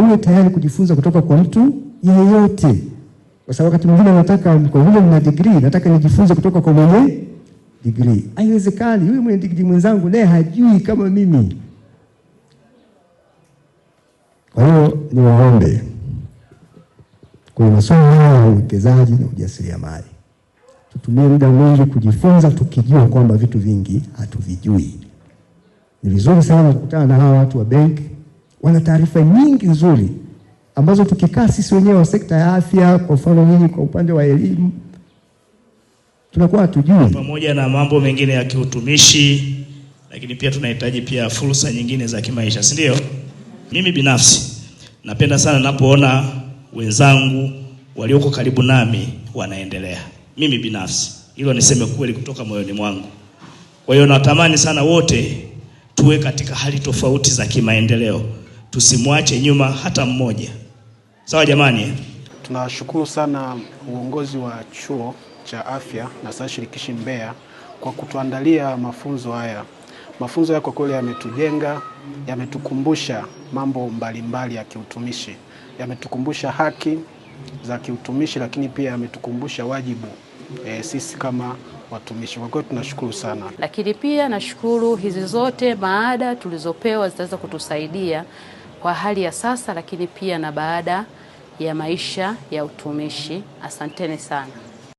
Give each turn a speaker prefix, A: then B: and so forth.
A: uwe tayari kujifunza kutoka kwa mtu yeyote. Kwa sababu wakati mwingine nataka, kwa vile nina degree, nataka nijifunze kutoka kwa mwenye degree. Haiwezekani, yule mwenye degree mwenzangu naye hajui kama mimi. Kwa hiyo niwaombe kwa masuala ya uwekezaji na ujasiriamali, tutumie muda mwingi kujifunza, tukijua kwamba vitu vingi hatuvijui. Ni vizuri sana kukutana na hawa watu wa benki, wana taarifa nyingi nzuri ambazo tukikaa sisi wenyewe wa sekta ya afya, kwa mfano nyinyi kwa upande wa elimu, tunakuwa hatujui.
B: Pamoja na mambo mengine ya kiutumishi, lakini pia tunahitaji pia fursa nyingine za kimaisha, si ndio? Mimi binafsi napenda sana ninapoona wenzangu walioko karibu nami wanaendelea. Mimi binafsi, hilo niseme kweli kutoka moyoni mwangu. Kwa hiyo natamani sana wote tuwe katika hali tofauti za kimaendeleo. Tusimwache nyuma hata mmoja. Sawa jamani?
C: Tunashukuru sana uongozi wa chuo cha afya na sayansi shirikishi Mbeya kwa kutuandalia mafunzo haya. Mafunzo haya kwa kweli yametujenga, yametukumbusha mambo mbalimbali ya kiutumishi. Yametukumbusha haki za kiutumishi, lakini pia yametukumbusha wajibu sisi kama watumishi. Kwa kweli tunashukuru sana.
D: Lakini pia nashukuru hizi zote maada tulizopewa zitaweza kutusaidia kwa hali ya sasa, lakini pia na baada ya maisha ya utumishi. Asanteni sana.